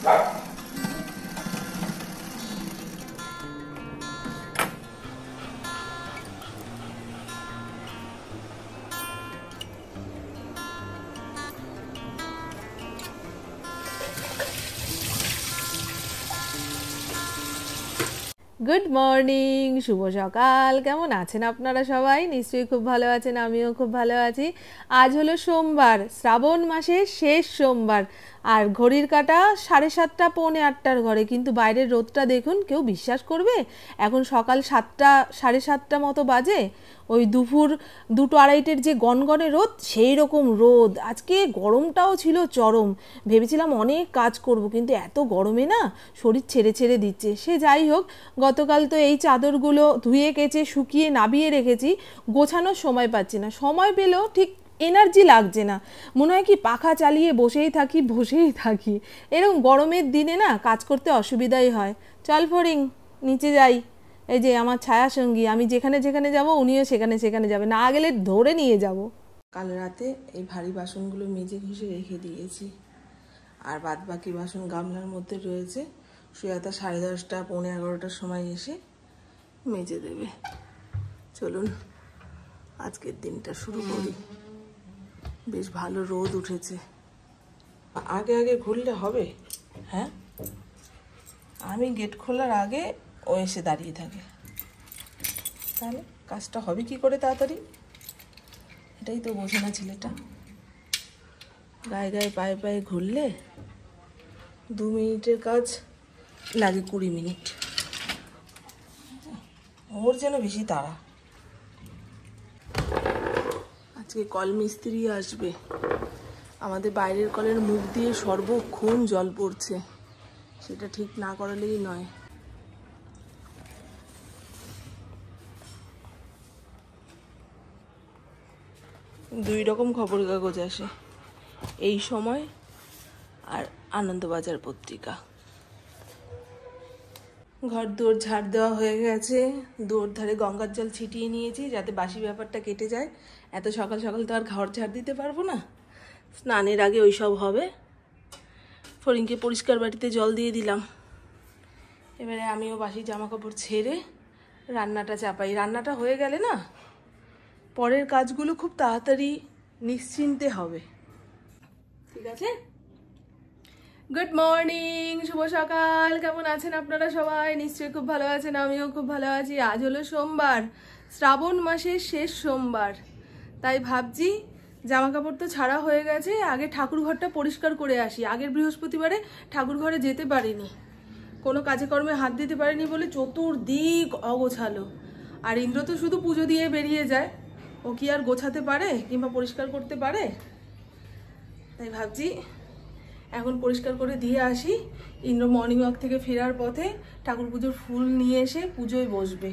Good morning, শুভ সকাল। কেমন আছেন আপনারা সবাই? নিশ্চয়ই খুব ভালো আছেন, আমিও খুব ভালো আছি। আজ হলো সোমবার, শ্রাবণ মাসের শেষ সোমবার, আর ঘড়ির কাঁটা 7:30 পৌনে 8টার ঘরে। কিন্তু বাইরের রোদটা দেখুন, কেউ বিশ্বাস করবে? এখন সকাল 7টা 7:30 মতো বাজে। ওই দুপুর 2-2:30 যে গনগনে রোদ, সেই রকম রোদ। আজকে গরমটাও ছিল চরম। ভেবেছিলাম অনেক কাজ করব, কিন্তু এত গরমে না শরীর ছেড়ে ছেড়ে দিচ্ছে। সে যাই হোক, গতকাল তো এই চাদরগুলো ধুয়ে কেচে শুকিয়ে নাবিয়ে রেখেছি, গোছানোর সময় পাচ্ছি না। সময় পেলেও ঠিক এনার্জি লাগছে না, মনে হয় কি পাখা চালিয়ে বসেই থাকি। এরকম গরমের দিনে না কাজ করতে অসুবিধাই হয়। চল ফড়িং, নিচে যাই। এই যে আমার ছায়া সঙ্গী, আমি যেখানে যেখানে যাব উনিও সেখানে সেখানে যাবে, না গেলে ধরে নিয়ে যাব। কাল রাতে এই ভারী বাসনগুলো মেজে ঘষে রেখে দিয়েছি, আর বাদ বাকি বাসন গামলার মধ্যে রয়েছে। সুজাতা 10:30 পৌনে 11টার সময় এসে মেজে দেবে। চলুন আজকের দিনটা শুরু করি। বেশ ভালো রোদ উঠেছে। আগে আগে ঘুরলে হবে? হ্যাঁ, আমি গেট খোলার আগে ও এসে দাঁড়িয়ে থাকে, তাহলে কাজটা হবে কি করে তাড়াতাড়ি? এটাই তো বোঝে না ছেলেটা। গায়ে গায়ে পায়ে পায়ে ঘুরলে 2 মিনিটের কাজ লাগে 20 মিনিট। ওর যেন বেশি তাড়া। আজকে কল মিস্ত্রি আসবে। আমাদের বাইরের কলের মুখ দিয়ে সর্বক্ষণ জল পড়ছে, সেটা ঠিক না করালেই নয়। দুই রকম খবরের কাগজ আসে এই সময়, আর আনন্দবাজার পত্রিকা। ঘর দুয়ার ঝাড় দেওয়া হয়ে গেছে, দুয়ার ধারে গঙ্গার জল ছিটিয়ে নিয়েছি যাতে বাসি ব্যাপারটা কেটে যায়। এত সকাল সকাল তো আর ঘর ঝাড় দিতে পারবো না, স্নানের আগে ওই সব হবে। ফড়িংকে পরিষ্কার বাটিতে জল দিয়ে দিলাম। এবারে আমিও বাসি জামা কাপড় ছেড়ে রান্নাটা চাপাই। রান্নাটা হয়ে গেলে না পরের কাজগুলো খুব তাড়াতাড়ি নিশ্চিন্তে হবে। ঠিক আছে? গুড মর্নিং, শুভ সকাল। কেমন আছেন আপনারা সবাই? নিশ্চয়ই খুব ভালো আছেন, আমিও খুব ভালো আছি। আজ হলো সোমবার, শ্রাবণ মাসের শেষ সোমবার। তাই ভাবছি জামা কাপড় তো ছাড়া হয়ে গেছে, আগে ঠাকুর ঘরটা পরিষ্কার করে আসি। আগের বৃহস্পতিবারে ঠাকুর ঘরে যেতে পারিনি, কোনো কাজে কর্মে হাত দিতে পারিনি বলে চতুর্দিক অগোছালো। আর ইন্দ্র তো শুধু পুজো দিয়ে বেরিয়ে যায়, ও কি আর গোছাতে পারে কিংবা পরিষ্কার করতে পারে? তাই ভাবছি এখন পরিষ্কার করে দিয়ে আসি। ইন্দ্র মর্নিং ওয়াক থেকে ফেরার পথে ঠাকুর পুজোর ফুল নিয়ে এসে পুজোয় বসবে।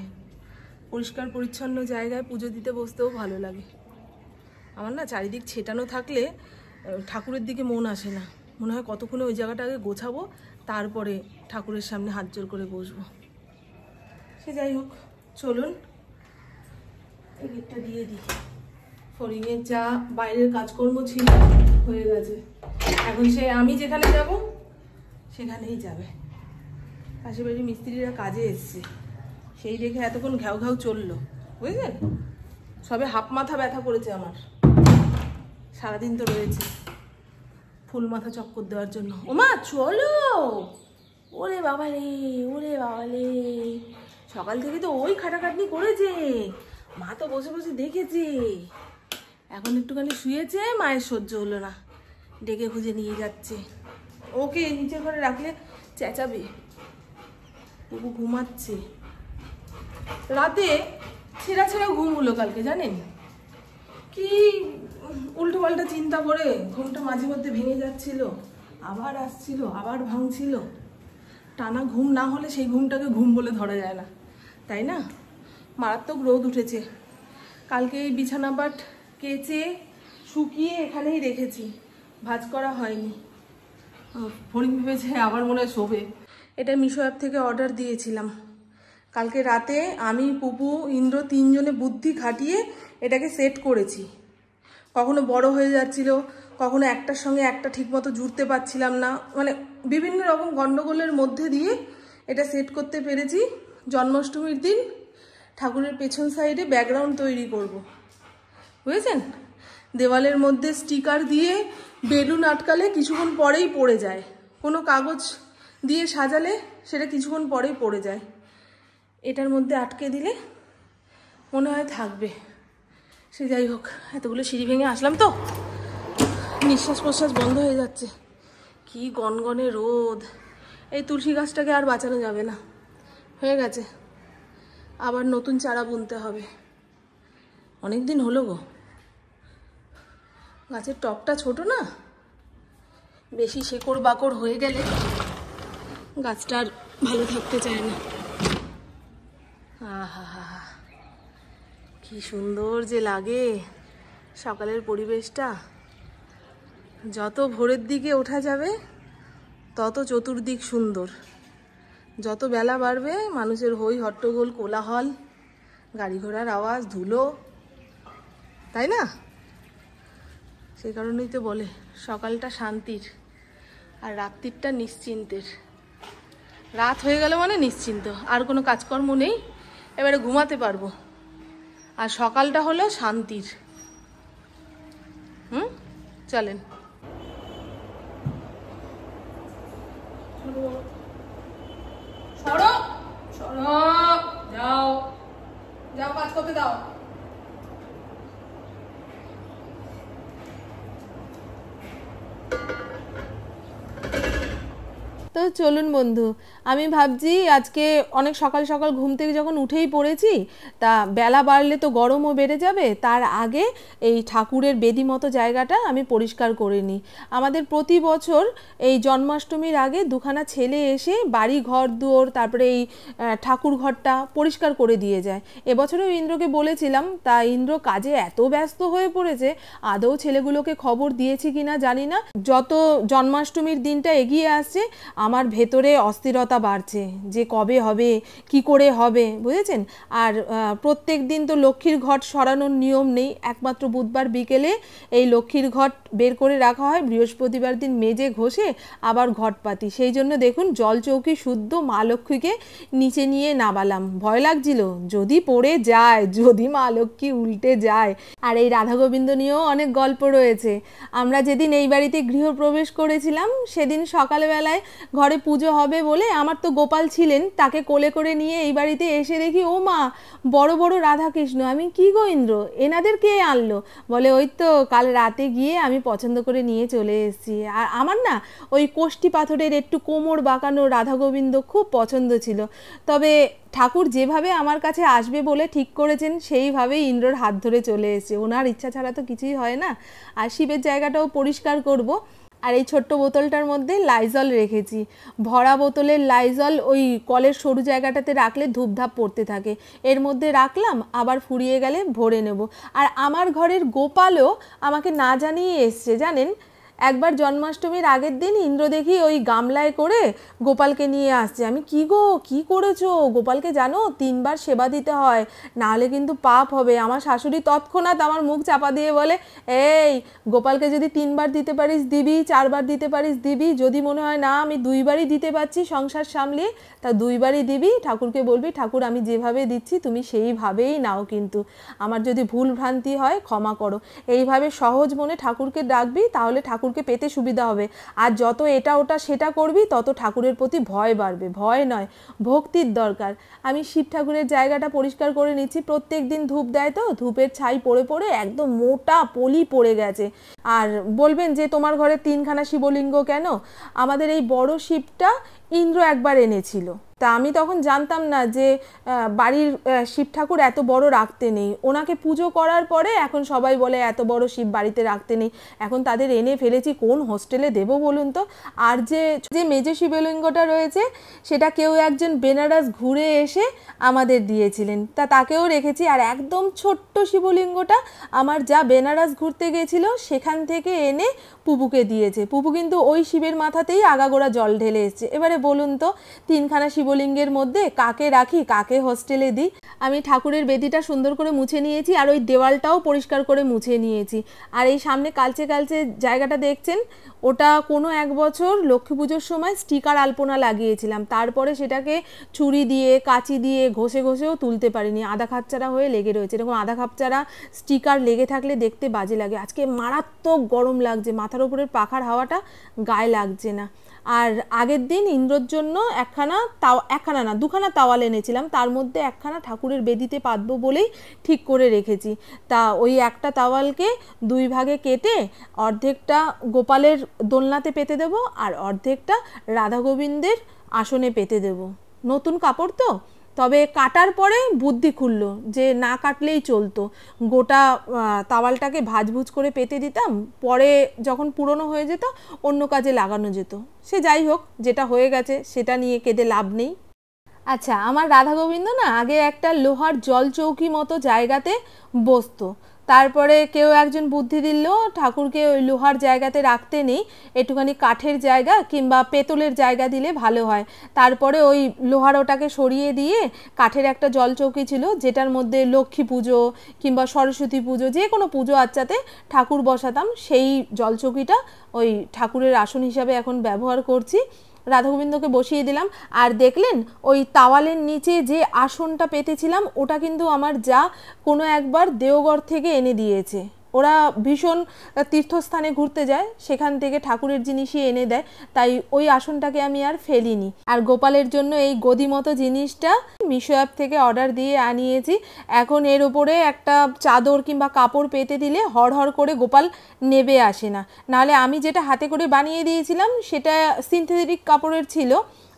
পরিষ্কার পরিচ্ছন্ন জায়গায় পুজো দিতে বসতেও ভালো লাগে আমার। না চারিদিক ছেটানো থাকলে ঠাকুরের দিকে মন আসে না, মনে হয় কতক্ষণে ওই জায়গাটা আগে গোছাবো, তারপরে ঠাকুরের সামনে হাত জোর করে বসবো। সে যাই হোক, চলুন এই গেটটা দিয়ে দিই। ফড়িংয়ের যা বাইরের কাজকর্ম ছিল হয়ে গেছে, এখন সে আমি যেখানে যাব সেখানেই যাবে। পাশের বাড়ির মিস্ত্রিরা কাজে এসছে, সেই দেখে এতক্ষণ ঘ্যাও ঘ্যাও চললো, বুঝলেন? সবে হাফ মাথা ব্যথা করেছে আমার, সারাদিন তো রয়েছে ফুল মাথা চক্কর দেওয়ার জন্য। ওমা চলো, ওরে বাবা রে, ওরে বাবা রে, সকাল থেকে তো ওই খাটাখাটনি করেছে, মা তো বসে বসে দেখেছে। এখন একটুখানি শুয়েছে, মায়ের সহ্য হলো না, ডেকে খুঁজে নিয়ে যাচ্ছে। ওকে নিচের ঘরে রাখলে চেঁচাবে। তবু ঘুমাচ্ছে। রাতে ছেঁড়া ছেঁড়া ঘুম হলো কালকে, জানেন কি? উল্টো পাল্টা চিন্তা করে ঘুমটা মাঝে মধ্যে ভেঙে যাচ্ছিল, আবার আসছিল, আবার ভাঙছিল। টানা ঘুম না হলে সেই ঘুমটাকে ঘুম বলে ধরা যায় না, তাই না? মারাত্মক রোদ উঠেছে। কালকে এই বিছানা পাট কেচে শুকিয়ে এখানেই রেখেছি, ভাঁজ করা হয়নি। ফড়িং ভেবেছে আবার মনে হয় শোবে। এটা মিশো অ্যাপ থেকে অর্ডার দিয়েছিলাম। কালকে রাতে আমি, পুপু, ইন্দ্র 3 জনে বুদ্ধি খাটিয়ে এটাকে সেট করেছি। কখনো বড় হয়ে যাচ্ছিল, কখনো একটার সঙ্গে একটা ঠিকমতো জুড়তে পারছিলাম না, মানে বিভিন্ন রকম গন্ডগোলের মধ্যে দিয়ে এটা সেট করতে পেরেছি। জন্মাষ্টমীর দিন ঠাকুরের পেছন সাইডে ব্যাকগ্রাউন্ড তৈরি করব, বুঝেছেন? দেওয়ালের মধ্যে স্টিকার দিয়ে বেলুন আটকালে কিছুক্ষণ পরেই পড়ে যায়, কোনো কাগজ দিয়ে সাজালে সেটা কিছুক্ষণ পরেই পড়ে যায়, এটার মধ্যে আটকে দিলে মনে হয় থাকবে। সে যাই হোক, এতগুলো সিঁড়ি ভেঙে আসলাম তো নিঃশ্বাস প্রশ্বাস বন্ধ হয়ে যাচ্ছে। কি গনগনে রোদ, এই তুলসী গাছটাকে আর বাঁচানো যাবে না, হয়ে গেছে, আবার নতুন চারা বুনতে হবে। অনেক দিন হলো গো, গাছের টবটা ছোট না, বেশি শেকড় বাকড় হয়ে গেলে গাছটা আর ভালো থাকতে চায় না। আহা হা হা, কি সুন্দর যে লাগে সকালের পরিবেশটা। যত ভোরের দিকে ওঠা যাবে তত চতুর্দিক সুন্দর, যত বেলা বাড়বে মানুষের হই হট্টগোল কোলাহল, গাড়ি ঘোড়ার আওয়াজ, ধুলো, তাই না? সেই কারণেই তো বলে সকালটা শান্তির আর রাত্রিটা নিশ্চিন্তের। রাত হয়ে গেল মানে নিশ্চিন্ত, আর কোনো কাজকর্ম নেই, এবারে ঘুমাতে পারবো। আর সকালটা হলো শান্তির। চলেন। সরো সরো, যাও যাও, কাজ করতে দাও। তো চলুন বন্ধু, আমি ভাবছি আজকে অনেক সকাল সকাল ঘুম থেকে যখন উঠেই পড়েছি, তা বেলা বাড়লে তো গরমও বেড়ে যাবে, তার আগে এই ঠাকুরের বেদি মতো জায়গাটা আমি পরিষ্কার করে নিই। আমাদের প্রতি বছর এই জন্মাষ্টমীর আগে দুখানা ছেলে এসে বাড়ি ঘর দুয়ার, তারপরে এই ঠাকুর ঘরটা পরিষ্কার করে দিয়ে যায়। এবছরেও ইন্দ্রকে বলেছিলাম, তা ইন্দ্র কাজে এত ব্যস্ত হয়ে পড়েছে, আদৌ ছেলেগুলোকে খবর দিয়েছি কিনা জানি না। যত জন্মাষ্টমীর দিনটা এগিয়ে আসছে আমার ভেতরে অস্থিরতা বাড়ছে যে কবে হবে, কি করে হবে, বুঝেছেন? আর প্রত্যেক দিন তো লক্ষ্মীর ঘট সরানোর নিয়ম নেই, একমাত্র বুধবার বিকেলে এই লক্ষ্মীর ঘট বের করে রাখা হয়, বৃহস্পতিবার দিন মেজে ঘষে আবার ঘট পাতি। সেই জন্য দেখুন জল চৌকি শুদ্ধ মা লক্ষ্মীকে নিচে নিয়ে নামালাম। ভয় লাগছিল যদি পড়ে যায়, যদি মা লক্ষ্মী উল্টে যায়। আর এই রাধা গোবিন্দ নিয়েও অনেক গল্প রয়েছে। আমরা যেদিন এই বাড়িতে গৃহপ্রবেশ করেছিলাম সেদিন সকালবেলায় ঘরে পুজো হবে বলে আমার তো গোপাল ছিলেন, তাকে কোলে করে নিয়ে এই বাড়িতে এসে দেখি ও মা বড় বড় রাধাকৃষ্ণ। আমি কি গো ইন্দ্র, এনাদের কে আনলো? বলে ওই তো কাল রাতে গিয়ে আমি পছন্দ করে নিয়ে চলে এসেছি। আর আমার না ওই কোষ্ঠী পাথরের একটু কোমর বাঁকানো রাধা গোবিন্দ খুব পছন্দ ছিল। তবে ঠাকুর যেভাবে আমার কাছে আসবে বলে ঠিক করেছেন সেইভাবেই ইন্দ্রর হাত ধরে চলে এসেছে, ওনার ইচ্ছা ছাড়া তো কিছুই হয় না। আর শিবের জায়গাটাও পরিষ্কার করব। আর এই ছোট্ট বোতলটার মধ্যে লাইজল রেখেছি, ভরা বোতলের লাইজল ওই কলের সরু জায়গাটাতে রাখলে ধূপধাপ পড়তে থাকে, এর মধ্যে রাখলাম, আবার ফুরিয়ে গেলে ভরে নেব। আর আমার ঘরের গোপালও আমাকে না জানিয়ে এসছে জানেন। একবার জন্মাষ্টমীর আগের দিন ইন্দ্র দেখি ওই গামলায় করে গোপালকে নিয়ে আসছে। আমি কি গো কি করেছো? গোপালকে জানো 3 বার সেবা দিতে হয়, নাহলে কিন্তু পাপ হবে। আমার শাশুড়ি তৎক্ষণাৎ আমার মুখ চাপা দিয়ে বলে, এই গোপালকে যদি 3 বার দিতে পারিস দিবি, 4 বার দিতে পারিস দিবি, যদি মনে হয় না আমি 2 বারই দিতে পারছি সংসার সামলিয়ে, তা 2 বারই দিবি। ঠাকুরকে বলবি ঠাকুর আমি যেভাবে দিচ্ছি তুমি সেইভাবেই নাও, কিন্তু আমার যদি ভুল ভ্রান্তি হয় ক্ষমা করো। এইভাবে সহজ মনে ঠাকুরকে ডাকবি, তাহলে ঠাকুরকে পেতে সুবিধা হবে। আর যত এটা ওটা সেটা করবি তত ঠাকুরের প্রতি ভয় বাড়বে। ভয় নয়, ভক্তির দরকার। আমি শিব ঠাকুরের জায়গাটা পরিষ্কার করে নিচ্ছি। প্রত্যেক দিন ধূপ দেয় তো, ধূপের ছাই পড়ে পড়ে একদম মোটা পলি পড়ে গেছে। আর বলবেন যে তোমার ঘরে 3খানা শিবলিঙ্গ কেন? আমাদের এই বড় শিবটা ইন্দ্র একবার এনেছিল, তা আমি তখন জানতাম না যে বাড়ির শিব ঠাকুর এত বড় রাখতে নেই। ওনাকে পুজো করার পরে এখন সবাই বলে এত বড় শিব বাড়িতে রাখতে নেই। এখন তাদের এনে ফেলেছি, কোন হোস্টেলে দেব বলুন তো? আর যে মেজে শিবলিঙ্গটা রয়েছে সেটা কেউ একজন বেনারস ঘুরে এসে আমাদের দিয়েছিলেন, তাকেও রেখেছি। আর একদম ছোট্ট শিবলিঙ্গটা আমার যা বেনারস ঘুরতে গেছিল সেখান থেকে এনে পুপুকে দিয়েছে। পুপু কিন্তু ওই শিবের মাথাতেই আগাগোড়া জল ঢেলে এসছে। এবারে বলুন তো 3খানা শিব শিবলিঙ্গের মধ্যে কাকে রাখি, কাকে হোস্টেলে দিই। আমি ঠাকুরের বেদিটা সুন্দর করে মুছে নিয়েছি, আর ওই দেওয়ালটাও পরিষ্কার করে মুছে নিয়েছি। আর এই সামনে কালচে কালচে জায়গাটা দেখছেন, ওটা কোনো এক বছর লক্ষ্মী পুজোর সময় স্টিকার আলপনা লাগিয়েছিলাম, তারপরে সেটাকে ছুরি দিয়ে কাঁচি দিয়ে ঘষে ঘষেও তুলতে পারিনি, আধা খাপচারা হয়ে লেগে রয়েছে। এরকম আধা খাপচারা স্টিকার লেগে থাকলে দেখতে বাজে লাগে। আজকে মারাত্মক গরম লাগছে, মাথার উপরের পাখার হাওয়াটা গায়ে লাগছে না। আর আগের দিন ইন্দ্রর জন্য দুখানা তাওয়াল এনেছিলাম, তার মধ্যে একখানা ঠাকুরের বেদিতে পাতবো বলেই ঠিক করে রেখেছি। তা ওই একটা তাওয়ালকে 2 ভাগে কেটে অর্ধেকটা গোপালের দোলনাতে পেতে দেব, আর অর্ধেকটা রাধা গোবিন্দের আসনে পেতে দেব। নতুন কাপড় তো, তবে কাটার পরে বুদ্ধি খুললো যে না কাটলেই চলতো, গোটা তাওয়ালটাকে ভাজভুজ করে পেতে দিতাম, পরে যখন পুরনো হয়ে যেত অন্য কাজে লাগানো যেত। সে যাই হোক, যেটা হয়ে গেছে সেটা নিয়ে কেঁদে লাভ নেই। আচ্ছা, আমার রাধা গোবিন্দ না আগে একটা লোহার জল চৌকি মতো জায়গাতে বসতো, তারপরে কেউ একজন বুদ্ধি দিল ঠাকুরকে ওই লোহার জায়গাতে রাখতে নেই, একটুখানি কাঠের জায়গা কিংবা পেতলের জায়গা দিলে ভালো হয়। তারপরে ওই লোহার ওটাকে সরিয়ে দিয়ে কাঠের একটা জল চৌকি ছিল, যেটার মধ্যে লক্ষ্মী পুজো কিংবা সরস্বতী পুজো যে কোনো পুজো আচ্চাতে ঠাকুর বসাতাম। সেই জল চৌকিটা ওই ঠাকুরের আসন হিসাবে এখন ব্যবহার করছি। রাধা গোবিন্দকে বসিয়ে দিলাম, আর দেখলেন ওই তাওয়ালের নিচে যে আসনটা পেতেছিলাম ওটা কিন্তু আমার যা কোনো একবার দেওঘর থেকে এনে দিয়েছে। ওরা ভীষণ তীর্থস্থানে ঘুরতে যায়, সেখান থেকে ঠাকুরের জিনিসই এনে দেয়, তাই ওই আসনটাকে আমি আর ফেলিনি। আর গোপালের জন্য এই গদি মতো জিনিসটা মিশো অ্যাপ থেকে অর্ডার দিয়ে আনিয়েছি। এখন এর ওপরে একটা চাদর কিংবা কাপড় পেতে দিলে হড়হড় করে গোপাল নেবে আসে না। নাহলে আমি যেটা হাতে করে বানিয়ে দিয়েছিলাম সেটা সিনথেটিক কাপড়ের ছিল,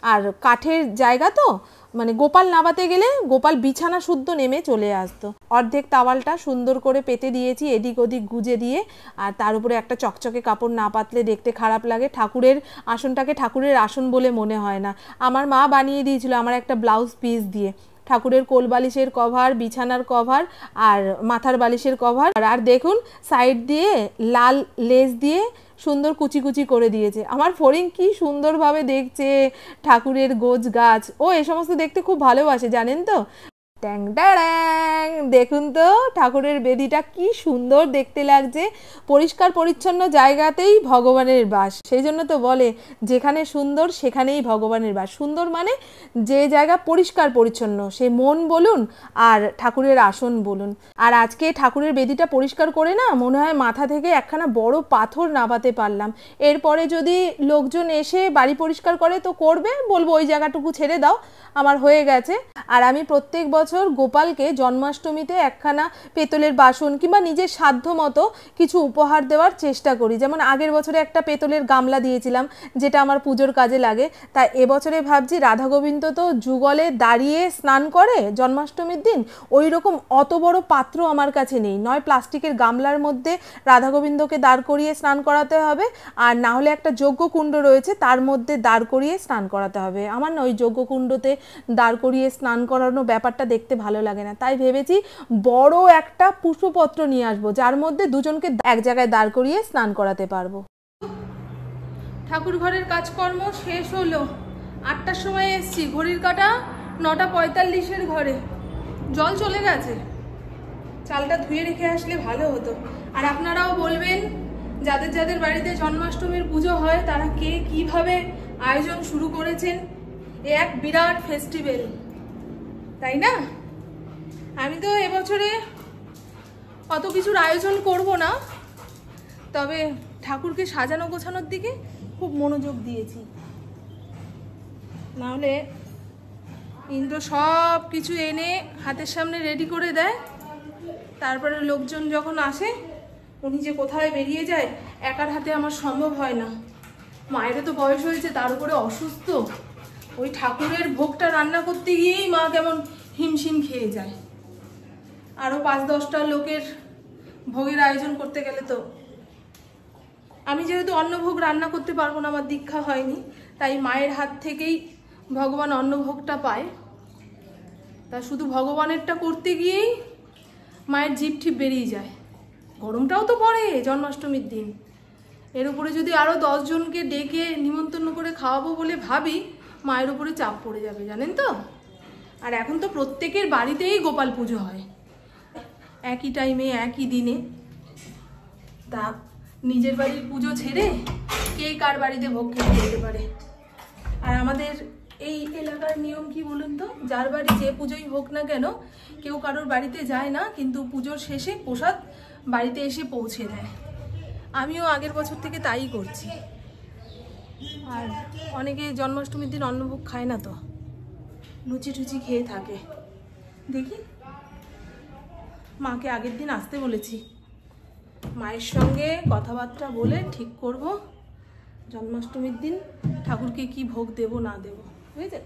আর কাঠের জায়গা তো, মানে গোপাল নামাতে গেলে গোপাল বিছানা শুদ্ধ নেমে চলে আসতো। অর্ধেক তাওয়ালটা সুন্দর করে পেতে দিয়েছি এদিক ওদিক গুজে দিয়ে, আর তার উপরে একটা চকচকে কাপড় না পাতলে দেখতে খারাপ লাগে। ঠাকুরের আসনটাকে ঠাকুরের আসন বলে মনে হয় না। আমার মা বানিয়ে দিয়েছিল আমার একটা ব্লাউজ পিস দিয়ে, ঠাকুরের কোল বালিশের কভার, বিছানার কভার আর মাথার বালিশের কভার। আর দেখুন সাইড দিয়ে লাল লেস দিয়ে সুন্দর কুচি কুচি করে দিয়েছে। আমার ফড়িং কি সুন্দরভাবে দেখছে ঠাকুরের গোছ গাছ, ও এ সমস্ত দেখতে খুব ভালোবাসে জানেন তো। ট্যাং ট্যাং, দেখুন তো ঠাকুরের বেদিটা কি সুন্দর দেখতে লাগছে। পরিষ্কার পরিচ্ছন্ন জায়গাতেই ভগবানের বাস, সেই জন্য তো বলে যেখানে সুন্দর সেখানেই ভগবানের বাস। সুন্দর মানে যে জায়গা পরিষ্কার পরিচ্ছন্ন, সে মন বলুন আর ঠাকুরের আসন বলুন। আর আজকে ঠাকুরের বেদিটা পরিষ্কার করে না মনে হয় মাথা থেকে একখানা বড় পাথর নামাতে পারলাম। এরপরে যদি লোকজন এসে বাড়ি পরিষ্কার করে তো করবে, বলবো ওই জায়গাটুকু ছেড়ে দাও, আমার হয়ে গেছে। আর আমি প্রত্যেক বছর গোপালকে জন্মাষ্টমীতে একখানা পেতলের বাসন কিংবা নিজের সাধ্য মতো কিছু উপহার দেওয়ার চেষ্টা করি। যেমন আগের বছরে একটা পেতলের গামলা দিয়েছিলাম, যেটা আমার পুজোর কাজে লাগে। তাই এবছরে ভাবছি রাধা গোবিন্দ তো যুগলে দাঁড়িয়ে স্নান করে জন্মাষ্টমীর দিন, ওই রকম অত বড় পাত্র আমার কাছে নেই। নয় প্লাস্টিকের গামলার মধ্যে রাধা গোবিন্দকে দাঁড় করিয়ে স্নান করাতে হবে, আর না হলে একটা যজ্ঞকুণ্ড রয়েছে তার মধ্যে দাঁড় করিয়ে স্নান করাতে হবে। আমার না ওই যজ্ঞকুণ্ডতে দাঁড় করিয়ে স্নান করানো ব্যাপারটা দেখতে ভালো লাগে না, তাই ভেবেছি বড় একটা পুষ্পপত্র নিয়ে আসবো, যার মধ্যে দুজনকে এক জায়গায় দাঁড় করিয়ে স্নান করাতে পারবো। ঠাকুর ঘরের কাজকর্ম শেষ হলো, 8টার সময় এসছি, ঘড়ির কাঁটা 9:45 ঘরে। জল চলে গেছে, চালটা ধুয়ে রেখে আসলে ভালো হতো। আর আপনারাও বলবেন যাদের যাদের বাড়িতে জন্মাষ্টমীর পুজো হয় তারা কে কিভাবে আয়োজন শুরু করেছেন। এক বিরাট ফেস্টিভ্যাল, তাই না? আমি তো এবছরে অত কিছুর আয়োজন করব না, তবে ঠাকুরকে সাজানো গোছানোর দিকে খুব মনোযোগ দিয়েছি। নাহলে ইন্দ্র সব কিছু এনে হাতের সামনে রেডি করে দেয়, তারপরে লোকজন যখন আসে উনি যে কোথায় বেরিয়ে যায় একার হাতে আমার সম্ভব হয় না। মায়েরও তো বয়স হয়েছে, তার উপরে অসুস্থ, ওই ঠাকুরের ভোগটা রান্না করতে গিয়েই মা কেমন হিমশিম খেয়ে যায়। আরও 5-10টা লোকের ভোগের আয়োজন করতে গেলে তো, আমি যেহেতু অন্নভোগ রান্না করতে পারবো না, আমার দীক্ষা হয়নি, তাই মায়ের হাত থেকেই ভগবান অন্নভোগটা পায়। তা শুধু ভগবানেরটা করতে গিয়েই মায়ের জিভ ঠিপ বেরিয়ে যায়। গরমটাও তো পড়ে জন্মাষ্টমীর দিন, এর উপরে যদি আরও 10 জনকে ডেকে নিমন্ত্রণ করে খাওয়াবো বলে ভাবি, মায়ের উপরে চাপ পড়ে যাবে, জানেন তো। আর এখন তো প্রত্যেকের বাড়িতেই গোপাল পুজো হয়, একই টাইমে একই দিনে। তা নিজের বাড়ির পুজো ছেড়ে কে কার বাড়িতে ভোগ খেতে যেতে পারে। আর আমাদের এই এলাকার নিয়ম কি বলুন তো, যার বাড়ি যে পুজোই হোক না কেন কেউ কারোর বাড়িতে যায় না, কিন্তু পুজোর শেষে প্রসাদ বাড়িতে এসে পৌঁছে দেয়। আমিও আগের বছর থেকে তাই করছি। আর অনেকে জন্মাষ্টমীর দিন অন্নভোগ খায় না, তো লুচি টুচি খেয়ে থাকে। দেখি, মাকে আগের দিন আসতে বলেছি, মায়ের সঙ্গে কথাবার্তা বলে ঠিক করব জন্মাষ্টমীর দিন ঠাকুরকে কি ভোগ দেব না দেব, বুঝেছেন।